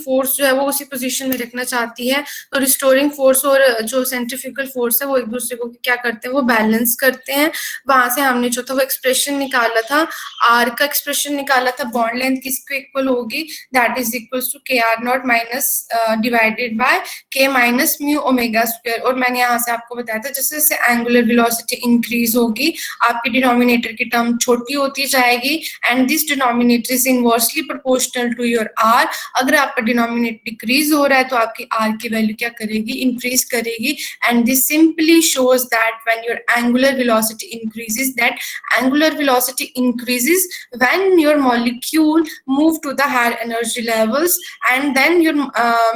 Force जो है वो उसी पोजीशन में रखना चाहती है, तो रिस्टोरिंग फोर्स और जो सेंट्रीफ्यूगल फोर्स है वो एक दूसरे को क्या करते हैं, वो बैलेंस करते हैं। वहां से हमने जो था वो एक्सप्रेशन निकाला था, आर का एक्सप्रेशन निकाला था, बॉन्ड लेंथ किसको इक्वल होगी, that is equal to k r not minus divided by k minus mu omega square. और मैंने यहाँ से आपको बताया था जैसे जैसे एंगुलर वेलोसिटी इंक्रीज होगी आपकी डिनोमिनेटर की टर्म छोटी होती जाएगी, and this denominator is inversely proportional to your r. अगर आपका डिनोमिनेटर डिक्रीज हो रहा है तो आपकी आर की वैल्यू क्या करेगी, इंक्रीज करेगी, and this simply shows that when your angular velocity increases, that angular velocity increases when your molecule move to the higher energy levels, and then your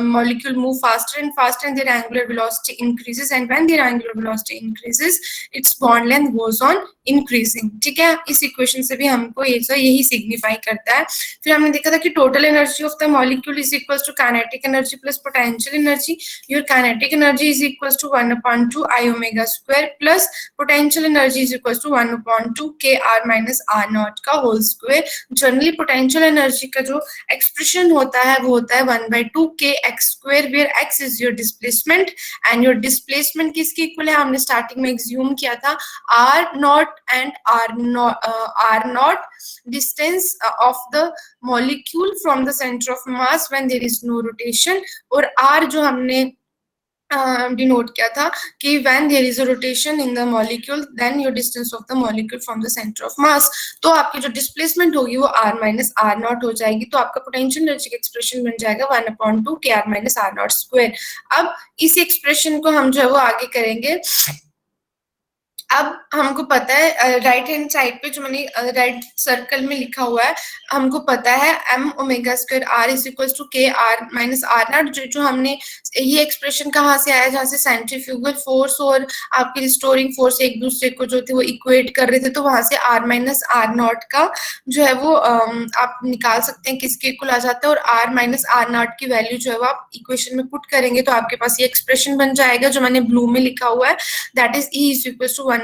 molecule move faster and faster and their angular velocity increases, and when their angular velocity increases its bond length goes on increasing। ठीक है, इस equation से भी हमको ये जो यही signify करता है। फिर हमने देखा था कि total energy of the molecule is equals to kinetic energy plus potential energy. Your kinetic energy is equals to 1/2 I omega square plus potential energy is equals to 1/2 k r minus r not का whole square. Generally potential energy का जो expression होता है वो होता है 1/2 k x square, where x is your displacement, and your displacement किसके equal है, हमने स्टार्टिंग में एज्यूम किया था r not and r not distance of the molecule from the centre of mass when there is no rotation, और r जो हमने denote किया था कि when there is a rotation in the molecule then your distance of the molecule from the center of mass। तो आपकी जो displacement होगी वो r माइनस आर नॉट हो जाएगी, तो आपका पोटेंशियल एनर्जी का एक्सप्रेशन बन जाएगा 1/2 k r minus r not square. अब इस एक्सप्रेशन को हम जो है वो आगे करेंगे। अब हमको पता है राइट हैंड साइड पे जो मैंने राइट सर्कल में लिखा हुआ है, हमको पता है m omega square r is equals to k r minus r not. जो हमने ये एक्सप्रेशन कहाँ से आया, जहाँ से सेंट्रीफ्यूगल फोर्स और आपकी रिस्टोरिंग फोर्स एक दूसरे को जो थे वो इक्वेट कर रहे थे, तो वहां से r माइनस आर नॉट का जो है वो आप निकाल सकते हैं किसके इक्वल आ जाता है, और r माइनस आर नॉट की वैल्यू जो है वो आप इक्वेशन में पुट करेंगे तो आपके पास ये एक्सप्रेशन बन जाएगा जो मैंने ब्लू में लिखा हुआ है, that is E is equals to 1/2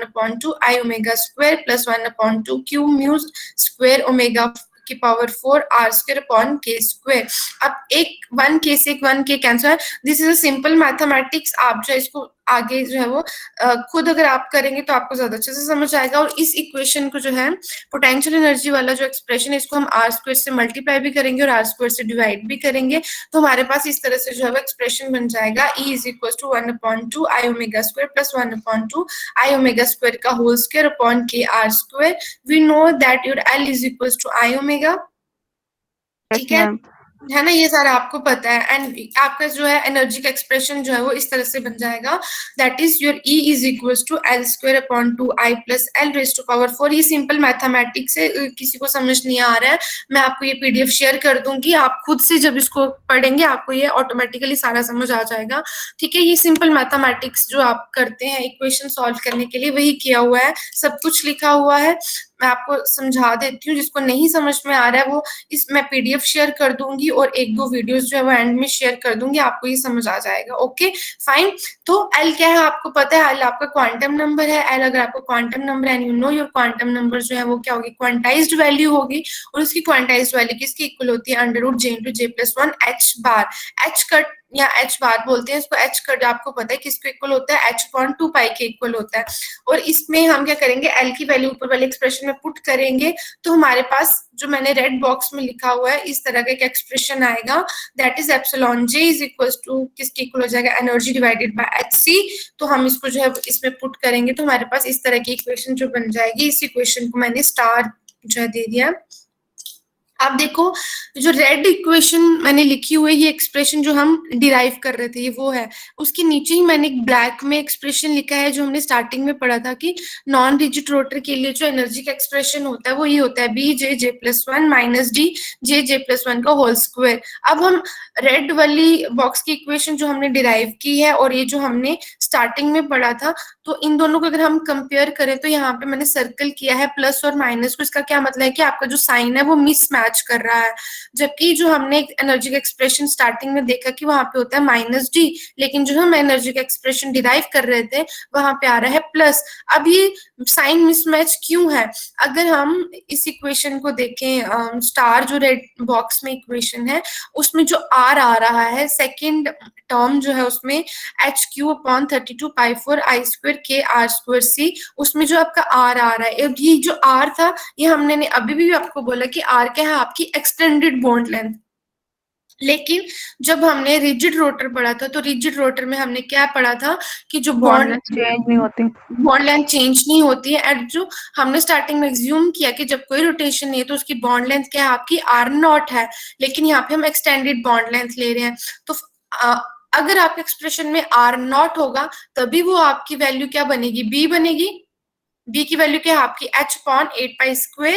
I omega square plus 1/2 Q mu square omega की power 4 R square upon K square. अब एक 1K से 1K cancel, this is a simple mathematics. आप जो इसको आगे जो है वो खुद अगर आप करेंगे तो आपको ज्यादा अच्छे से समझ आएगा। और इस इक्वेशन को जो है पोटेंशियल एनर्जी वाला जो एक्सप्रेशन है इसको हम आर स्क्वायर से मल्टीप्लाई भी करेंगे और आर स्क्वायर से डिवाइड भी करेंगे, तो हमारे पास इस तरह से जो है वो एक्सप्रेशन बन जाएगा E is equal to 1/2 I omega square plus 1/2 I omega square का whole square upon k r square. We know that your L is equal to I omega, ठीक है ना, ये सारा आपको पता है। एंड आपका जो है एनर्जी का एक्सप्रेशन जो है वो इस तरह से बन जाएगा, that is your E is equals to L square upon 2I plus L raise to power 4। ये सिंपल मैथमेटिक्स है, किसी को समझ नहीं आ रहा है मैं आपको ये PDF शेयर कर दूंगी, आप खुद से जब इसको पढ़ेंगे आपको ये ऑटोमेटिकली सारा समझ आ जाएगा। ठीक है, ये सिंपल मैथमेटिक्स जो आप करते हैं इक्वेशन सॉल्व करने के लिए वही किया हुआ है, सब कुछ लिखा हुआ है। मैं आपको समझा देती हूँ, जिसको नहीं समझ में आ रहा है वो इस मैं PDF शेयर कर दूंगी और 1-2 वीडियोस जो है वो एंड में शेयर कर दूंगी, आपको ये समझ आ जाएगा। Okay fine. तो L क्या है आपको पता है, L आपका क्वांटम नंबर है। L अगर आपको quantum number and you know your quantum number जो है वो क्या होगी, क्वांटाइज्ड वैल्यू होगी, और उसकी क्वांटाइज्ड वैल्यू किसकी इक्वल होती है, √J+1 H बार। H कट या H बार बोलते हैं इसको, H कट आपको पता है किसको इक्वल होता है, H/2 पाई के इक्वल होता है। और इसमें हम क्या करेंगे, L की वैल्यू ऊपर वाले एक्सप्रेशन में पुट करेंगे तो हमारे पास जो मैंने रेड बॉक्स में लिखा हुआ है इस तरह का एक एक्सप्रेशन आएगा, that is epsilon J is equal to किसके इक्वल हो जाएगा, एनर्जी डिवाइडेड बाय HC। तो हम इसको जो है इसमें पुट करेंगे तो हमारे पास इस तरह की इक्वेशन जो बन जाएगी। इस इक्वेशन को मैंने स्टार जो है दे दिया। अब देखो जो रेड इक्वेशन मैंने लिखी हुई है, ये एक्सप्रेशन जो हम डिराइव कर रहे थे ये वो है, उसके नीचे ही मैंने एक ब्लैक में एक्सप्रेशन लिखा है जो हमने स्टार्टिंग में पढ़ा था कि नॉन रिजिड रोटर के लिए जो एनर्जी का एक्सप्रेशन होता है वो ये होता है BJ+1 माइनस DJ+1 का होल स्क्वायर। अब हम रेड वाली बॉक्स की इक्वेशन जो हमने डिराइव की है और ये जो हमने स्टार्टिंग में पढ़ा था, तो इन दोनों को अगर हम कंपेयर करें तो यहाँ पे मैंने सर्कल किया है प्लस और माइनस को। इसका क्या मतलब है कि आपका जो साइन है वो मिसमैच मैच कर रहा है, जबकि जो हमने एनर्जी का एक्सप्रेशन स्टार्टिंग में देखा कि वहां पे होता है माइनस डी, लेकिन जो हम एनर्जी का एक्सप्रेशन डिराइव कर रहे थे वहां पे आ रहा है प्लस। अब ये साइन मिसमैच क्यों है? अगर हम इस इक्वेशन को देखें, स्टार जो रेड बॉक्स में इक्वेशन है उसमें जो आर आ रहा है सेकेंड टर्म जो है उसमें एच क्यू अपॉन 32 पाई 4 I² K R² C, उसमें जो आपका आर आ रहा है, ये जो आर था ये हमने अभी भी आपको बोला कि आर क्या है, आपकी एक्सटेंडेड बॉन्ड लेंथ। लेकिन जब हमने रिजिड रोटर पढ़ा था तो रिजिड रोटर में हमने क्या पढ़ा था कि जो बॉन्ड लेंथ चेंज नहीं होती, बॉन्ड लेंथ चेंज नहीं होती है। एंड जो हमने स्टार्टिंग में एज्यूम किया कि जब कोई रोटेशन नहीं है तो उसकी बॉन्ड लेंथ क्या है, आपकी आर नॉट है, लेकिन यहाँ पे हम एक्सटेंडेड बॉन्ड लेंथ ले रहे हैं। तो अगर आपके एक्सप्रेशन में आर नॉट होगा तभी वो आपकी वैल्यू क्या बनेगी, बी बनेगी। बी की वैल्यू क्या है आपकी h/8 pi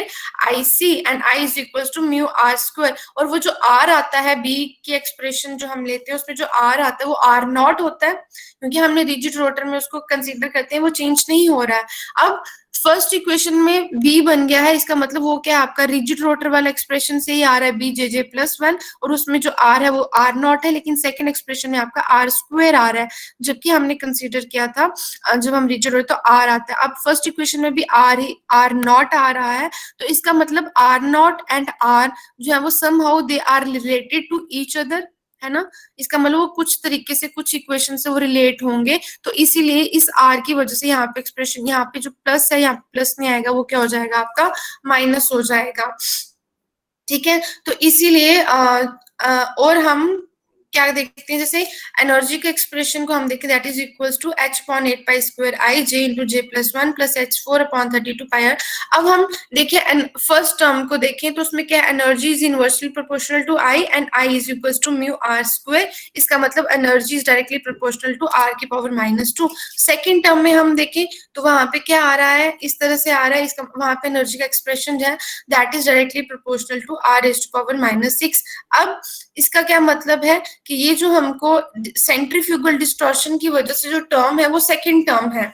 IC and I is equal to mu r square. और वो जो आर आता है बी की एक्सप्रेशन जो हम लेते हैं उसमें जो आर आता है वो आर नॉट होता है, क्योंकि हमने रिजिड रोटर में उसको कंसीडर करते हैं, वो चेंज नहीं हो रहा है। अब फर्स्ट इक्वेशन में बी बन गया है, इसका मतलब वो क्या है आपका रिजिड रोटर वाला एक्सप्रेशन से ही आ रहा है BJJ+1, और उसमें जो आर है वो आर नॉट है, लेकिन सेकंड एक्सप्रेशन में आपका आर स्क्वायर आ रहा है, जबकि हमने कंसीडर किया था जब हम रिजिड रोटर तो आर आता है। अब फर्स्ट इक्वेशन में भी आर नॉट आ रहा है, तो इसका मतलब आर नॉट एंड आर जो है वो somehow they are related to each other, है ना। इसका मतलब वो कुछ तरीके से कुछ इक्वेशन से वो रिलेट होंगे, तो इसीलिए इस आर की वजह से यहाँ पे एक्सप्रेशन, यहाँ पे जो प्लस है यहाँ प्लस नहीं आएगा, वो क्या हो जाएगा आपका माइनस हो जाएगा। ठीक है, तो इसीलिए और हम क्या देखते हैं, जैसे एनर्जी के एक्सप्रेशन को हम देखें that is equals to h/8 pi IJ × J+1 plus h/4/32 pi. अब हम देखें फर्स्ट टर्म को देखें तो उसमें क्या energy is inversely proportional to I and I is equals to mu r square. इसका मतलब energy is directly proportional to R की पावर -2। सेकेंड टर्म में हम देखें तो वहां पे क्या आ रहा है, इस तरह से आ रहा है, इसका वहां पे एनर्जी का एक्सप्रेशन है that is directly proportional to R⁻⁻⁶। अब इसका क्या मतलब है कि ये जो हमको सेंट्रीफ्यूगल डिस्टॉर्शन की वजह से जो टर्म है वो सेकंड टर्म है,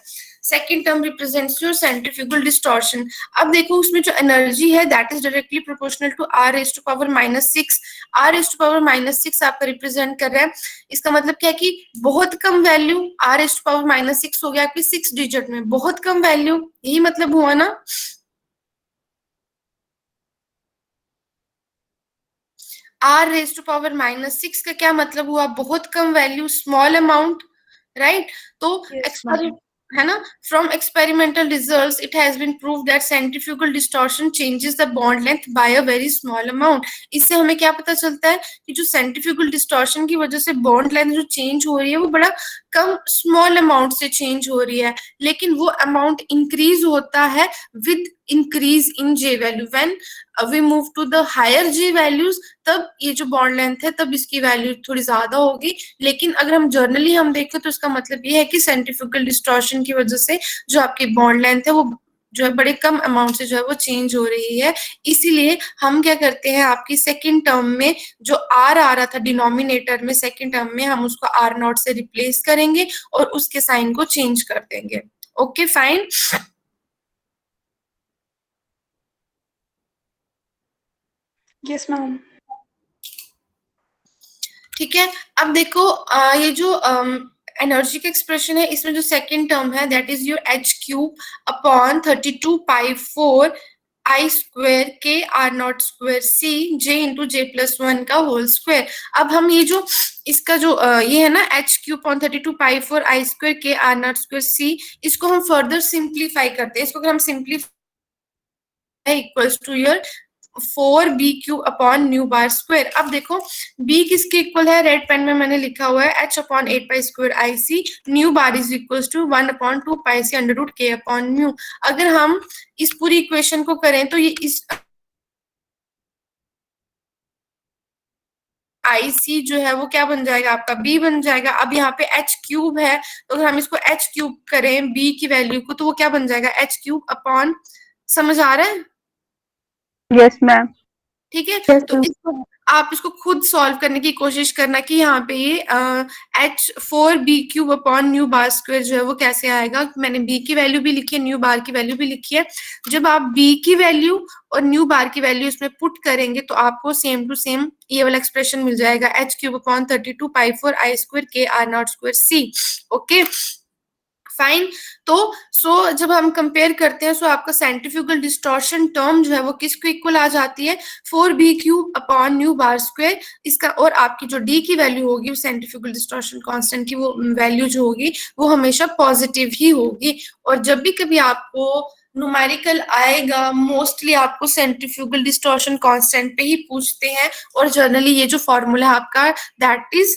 second term represents your centrifugal distortion. अब देखो उसमें जो एनर्जी है that is directly proportional to R⁻⁻⁶। R⁻⁻⁶ आपका रिप्रेजेंट कर रहा है, इसका मतलब क्या है कि बहुत कम वैल्यू R⁻⁻⁶ हो गया आपकी 6 डिजिट में, बहुत कम वैल्यू, यही मतलब हुआ ना। R⁻⁻⁶ का क्या मतलब हुआ, बहुत कम वैल्यू, स्मॉल अमाउंट, राइट। तो है ना, from experimental results it has been prove that centrifugal distortion changes the bond length by a very small amount. इससे हमें क्या पता चलता है कि जो सेंट्रीफ्यूगल डिस्टॉर्शन की वजह से बॉन्ड लेंथ जो चेंज हो रही है वो बड़ा कम स्मॉल अमाउंट से चेंज हो रही है, लेकिन वो अमाउंट इंक्रीज होता है with increase in J value. When we move to the higher J values तब ये जो बॉन्ड लेंथ है तब इसकी वैल्यू थोड़ी ज्यादा होगी, लेकिन अगर हम जर्नली हम देखें तो इसका मतलब ये है कि सेंट्रीफ्यूगल डिस्टॉर्शन की वजह से जो आपकी बॉन्ड लेंथ है वो जो है बड़े कम अमाउंट से जो है वो चेंज हो रही है। इसीलिए हम क्या करते हैं, आपकी सेकंड टर्म में जो आर आ रहा था डिनोमिनेटर में सेकंड टर्म में हम उसको आर नॉट से रिप्लेस करेंगे और उसके साइन को चेंज कर देंगे। Okay fine. Yes ma'am. ठीक है, अब देखो ये जो एनर्जी का एक्सप्रेशन है इसमें जो सेकंड टर्म है that is your h³ upon 32 pi 4 I² K R⁻² C J × J+1 का होल स्क्वायर। अब हम ये जो इसका जो ये है ना h³ अपॉन 32 पाई 4 I² K R⁻² C, इसको हम फर्दर सिंप्लीफाई करते हैं, इसको अगर हम simplify equals to your 4BQ upon nu bar square. अब देखो B किसके इक्वल है, रेड पेन में मैंने लिखा हुआ है h/8 pi IC, nu bar is equal to 1/2 pi C √K upon mu. अगर हम इस पूरी इक्वेशन को करें तो ये इस IC जो है वो क्या बन जाएगा आपका B बन जाएगा। अब यहाँ पे h³ है तो अगर हम इसको h³ करें B की वैल्यू को तो वो क्या बन जाएगा h³ अपॉन, समझ आ रहा है? Yes ma'am. ठीक है, तो इसको आप इसको खुद सॉल्व करने की कोशिश करना कि यहाँ पे ये h4b³ upon nu bar square जो है वो कैसे आएगा। मैंने b की वैल्यू भी लिखी है, न्यू बार की वैल्यू भी लिखी है। जब आप b की वैल्यू और न्यू बार की वैल्यू इसमें पुट करेंगे तो आपको सेम टू सेम ये वाला एक्सप्रेशन मिल जाएगा, h³ upon 32 pi 4 i square k r not square c। Okay fine. तो जब हम कंपेयर करते हैं आपका सेंट्रीफ्यूगल डिस्टॉर्शन टर्म जो है वो किसको इक्वल आ जाती है, 4b³ upon nu bar square इसका, और आपकी जो d की वैल्यू होगी सेंट्रीफ्यूगल डिस्टॉर्शन कांस्टेंट की वो वैल्यू जो होगी वो हमेशा पॉजिटिव ही होगी। और जब भी कभी आपको न्यूमेरिकल आएगा मोस्टली आपको सेंट्रीफ्यूगल डिस्टॉर्शन कांस्टेंट पे ही पूछते हैं, और जनरली ये जो फॉर्मूला है आपका that is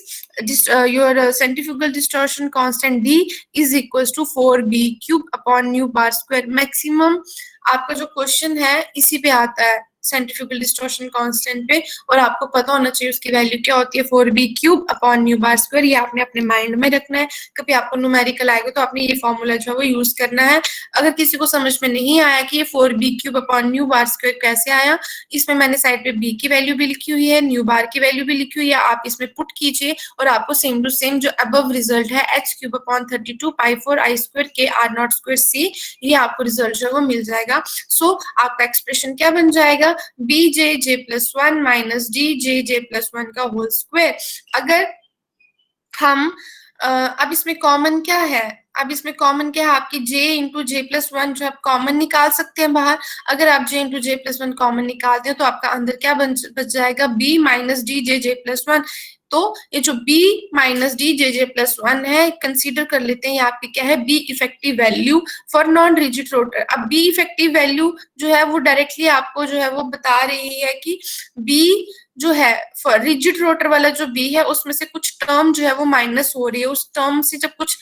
your centrifugal distortion constant d is equals to 4b³ upon nu bar square. Maximum आपका जो क्वेश्चन है इसी पे आता है, सेंट्रीफ्यूगल डिस्टॉर्शन कांस्टेंट पे, और आपको पता होना चाहिए उसकी वैल्यू क्या होती है, 4b³ upon nu bar square. ये आपने अपने माइंड में रखना है, कभी आपको न्यूमेरिकल आएगा तो आपने ये फॉर्मूला जो है वो यूज करना है। अगर किसी को समझ में नहीं आया कि ये 4b³ upon nu bar square कैसे आया, इसमें मैंने साइड पे b की वैल्यू भी लिखी हुई है, न्यू बार की वैल्यू भी लिखी हुई है, आप इसमें पुट कीजिए और आपको सेम टू सेम जो अबव रिजल्ट है h³ upon 32 pi 4 i square k r not square c, ये आपको रिजल्ट जो है वो मिल जाएगा। सो आपका एक्सप्रेशन क्या बन जाएगा, bj+1 माइनस dj+1 का होल स्क्वायर। अगर हम अब इसमें कॉमन क्या है, अब इसमें कॉमन क्या है, आपकी j इंटू j+1 जो आप कॉमन निकाल सकते हैं बाहर। अगर आप j इंटू j+1 कॉमन निकालते हैं तो आपका अंदर क्या बच जाएगा, b माइनस dj+1। तो ये जो b माइनस dj+1 है कंसीडर कर लेते हैं, ये आपकी क्या है, b effective value for non rigid rotor. अब b इफेक्टिव वैल्यू जो है वो डायरेक्टली आपको जो है वो बता रही है कि b जो है रिजिड रोटर वाला जो b है उसमें से कुछ टर्म जो है वो माइनस हो रही है, उस टर्म से जब कुछ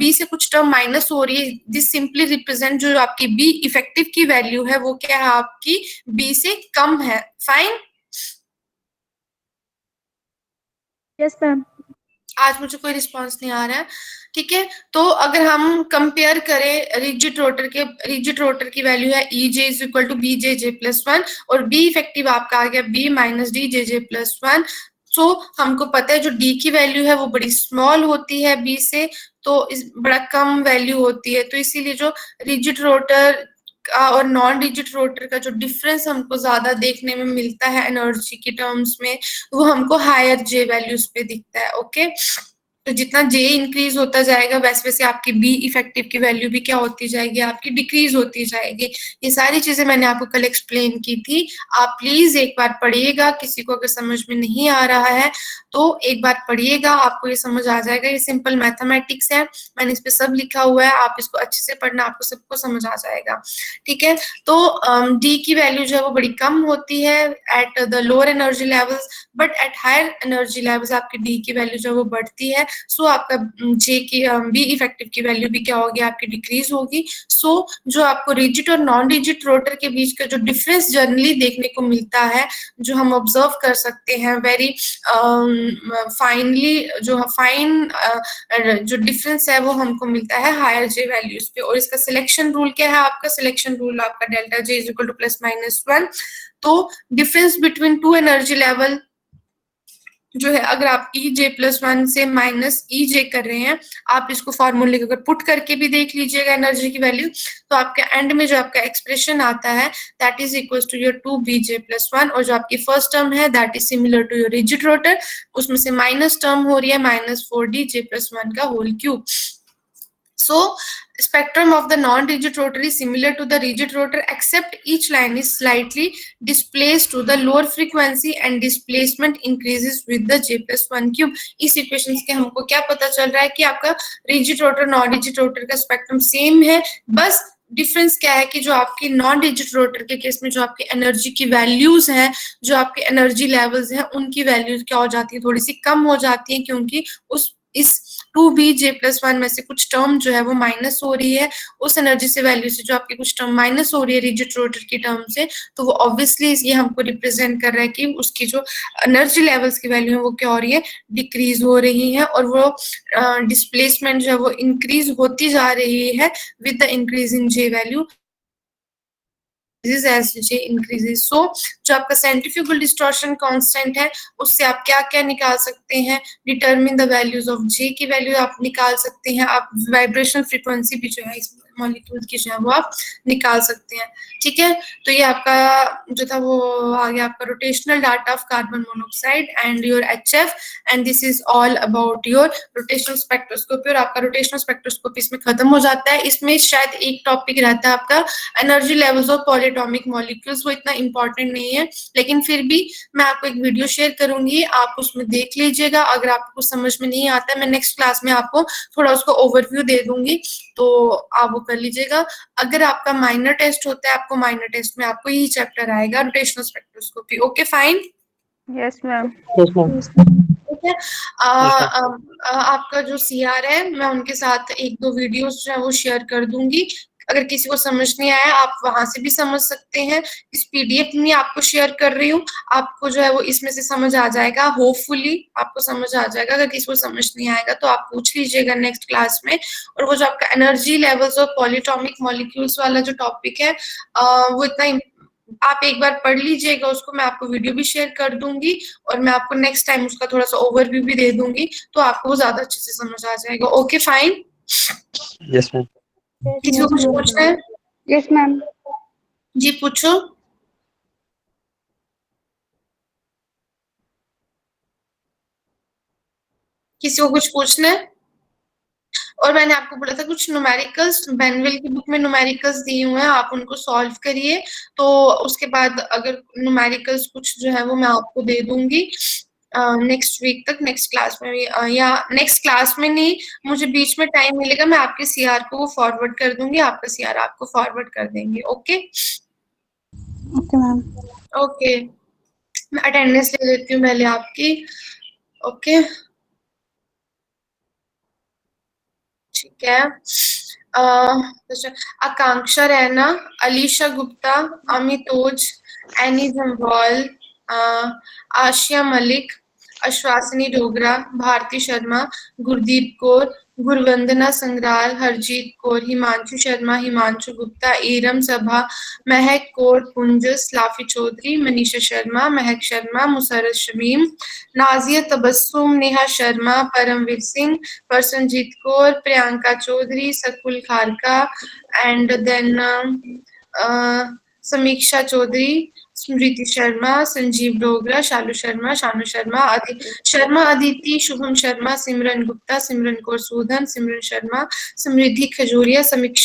b से कुछ टर्म माइनस हो रही है, दिस सिंपली रिप्रेजेंट जो आपकी b इफेक्टिव की वैल्यू है वो क्या है, आपकी b से कम है। फाइन। Yes ma'am. आज मुझे कोई रिस्पांस नहीं आ रहा है, ठीक है। तो अगर हम कंपेयर करें रिजिड रोटर की वैल्यू है EJ is equal to BJJ+1 और B इफेक्टिव आपका आ गया B माइनस DJJ+1। सो हमको पता है जो D की वैल्यू है वो बड़ी स्मॉल होती है B से, तो इस बड़ा कम वैल्यू होती है, तो इसीलिए जो रिजिड रोटर का और नॉन रिजिड रोटर का जो डिफरेंस हमको ज्यादा देखने में मिलता है एनर्जी की टर्म्स में, वो हमको हायर J वैल्यूज पे दिखता है। ओके तो जितना J इंक्रीज होता जाएगा वैसे वैसे आपकी B इफेक्टिव की वैल्यू भी क्या होती जाएगी, आपकी डिक्रीज होती जाएगी। ये सारी चीजें मैंने आपको कल एक्सप्लेन की थी, आप प्लीज एक बार पढ़िएगा। किसी को अगर समझ में नहीं आ रहा है तो एक बार पढ़िएगा, आपको ये समझ आ जाएगा। ये सिंपल मैथमेटिक्स है, मैंने इस पे सब लिखा हुआ है, आप इसको अच्छे से पढ़ना, आपको सबको समझ आ जाएगा। ठीक है, तो D की वैल्यू जो है वो बड़ी कम होती है at the lower energy levels, but at higher energy levels आपकी D की वैल्यू जो है वो बढ़ती है। सो आपका J की B इफेक्टिव की वैल्यू भी क्या होगी, आपकी डिक्रीज होगी। सो जो आपको रिजिड और नॉन रिजिड रोटर के बीच का जो डिफरेंस जनरली देखने को मिलता है, जो हम ऑब्जर्व कर सकते हैं वेरी फाइनली, जो फाइन जो डिफरेंस है वो हमको मिलता है हायर J वैल्यूज पे। और इसका सिलेक्शन रूल क्या है, आपका सिलेक्शन रूल आपका delta J is equal to +-1। तो difference between two energy level जो है, अगर आप EJ+1 से माइनस EJ कर रहे हैं, आप इसको फॉर्मूले को अगर पुट करके भी देख लीजिएगा एनर्जी की वैल्यू, तो आपके एंड में जो आपका एक्सप्रेशन आता है that is equal to your 2BJ+1, और जो आपकी फर्स्ट टर्म है that is similar to your rigid rotor, उसमें से माइनस टर्म हो रही है -4DJ+1 का whole cube. So spectrum of the non-rigid rotor is similar to the rigid rotor except each line is slightly displaced to the lower frequency and displacement increases with the J+1 cube। इस equation के हमको क्या पता चल रहा है कि आपका rigid rotor non rigid rotor का स्पेक्ट्रम सेम है, बस डिफरेंस क्या है कि जो आपकी नॉन रिजिड रोटर के केस में जो आपकी एनर्जी की वैल्यूज हैं, जो आपके एनर्जी लेवल्स हैं, उनकी वैल्यूज क्या हो जाती है, थोड़ी सी कम हो जाती है, क्योंकि इस 2BJ+1 में से कुछ टर्म जो है वो माइनस हो रही है, उस एनर्जी से वैल्यू से जो आपकी कुछ टर्म माइनस हो रही है रिजिड रोटर की टर्म से, तो वो ऑब्वियसली ये हमको रिप्रेजेंट कर रहा है कि उसकी जो एनर्जी लेवल्स की वैल्यू है वो क्या हो रही है, डिक्रीज हो रही है, और वो डिस्प्लेसमेंट जो है वो इंक्रीज होती जा रही है with the increase in J value. as J increases. So जो आपका centrifugal distortion constant है उससे आप क्या क्या निकाल सकते हैं, determine the values of J की वैल्यू आप निकाल सकते हैं, आप वाइब्रेशनल फ्रीक्वेंसी भी जो है इस मॉलिक्यूल की जो है वो आप निकाल सकते हैं, ठीक है। तो ये आपका जो था वो आ गया आपका rotational data of carbon monoxide and your HF, and this is all about your rotational spectroscopy. और आपका रोटेशनल स्पेक्ट्रोस्कोपी इसमें खत्म हो जाता है। इसमें शायद एक टॉपिक रहता है आपका energy levels of polyatomic molecules, वो इतना इंपॉर्टेंट नहीं है, लेकिन फिर भी मैं आपको एक वीडियो शेयर करूंगी, आप उसमें देख लीजिएगा। अगर आपको समझ में नहीं आता है, मैं नेक्स्ट क्लास में आपको थोड़ा उसको ओवरव्यू दे दूंगी, तो आप वो कर लीजिएगा। अगर आपका माइनर टेस्ट होता है, आपको माइनर टेस्ट में आपको यही चैप्टर आएगा, rotational spectroscopy. Okay fine, Yes, ma'am. ठीक है। आपका जो CR है, मैं उनके साथ एक दो वीडियोस जो है वो शेयर कर दूंगी। अगर किसी को समझ नहीं आया, आप वहां से भी समझ सकते हैं। इस PDF में आपको शेयर कर रही हूँ, आपको जो है वो इसमें से समझ आ जाएगा, होपफुली आपको समझ आ जाएगा। अगर किसी को समझ नहीं आएगा तो आप पूछ लीजिएगा नेक्स्ट क्लास में। और वो जो आपका energy levels of polyatomic molecules वाला जो टॉपिक है, वो इतना आप एक बार पढ़ लीजिएगा उसको, मैं आपको वीडियो भी शेयर कर दूंगी और मैं आपको नेक्स्ट टाइम उसका थोड़ा सा ओवरव्यू भी दे दूंगी, तो आपको वो ज्यादा अच्छे से समझ आ जाएगा। Okay fine, yes ma'am. किसी को कुछ पूछना है? Yes, ma'am. जी पूछो। किसी को कुछ पूछना है? और मैंने आपको बोला था कुछ न्यूमेरिकल्स, बेनविल की बुक में न्यूमेरिकल्स दिए हुए हैं, आप उनको सॉल्व करिए। तो उसके बाद अगर न्यूमेरिकल्स कुछ जो है वो मैं आपको दे दूंगी नेक्स्ट वीक तक, नेक्स्ट क्लास में भी, या नेक्स्ट क्लास में नहीं, मुझे बीच में टाइम मिलेगा, मैं आपके CR को वो फॉरवर्ड कर दूंगी, आपका CR आपको फॉरवर्ड कर देंगे। Okay Okay, ma'am. ओके, मैं अटेंडेंस ले लेती हूँ पहले आपकी। ओके ठीक है। आकांक्षा रैना, अलीशा गुप्ता, अमितोज, एनी जम्वाल, आशिया मलिक, अश्वासिनी डोगरा, भारती शर्मा, गुरदीप कौर, गुरवंदना संग्राल, हरजीत कौर, हिमांशु शर्मा, हिमांशु गुप्ता, ईरम सभा, महक कौर, पुंजस, लाफी चौधरी, मनीषा शर्मा, महक शर्मा, मुसरत शमीम, नाजिया तबस्सुम, नेहा शर्मा, परमवीर सिंह, परसनजीत कौर, प्रियंका चौधरी, सकुल खारका, एंड देन समीक्षा चौधरी, स्मृति शर्मा, संजीव डोगरा, शालू शर्मा, शानू शर्मा, शर्मा अदिति, शुभम शर्मा, सिमरन गुप्ता, सिमरन कौर सूदन, सिमरन शर्मा, समृद्धि खजूरिया, समीक्षा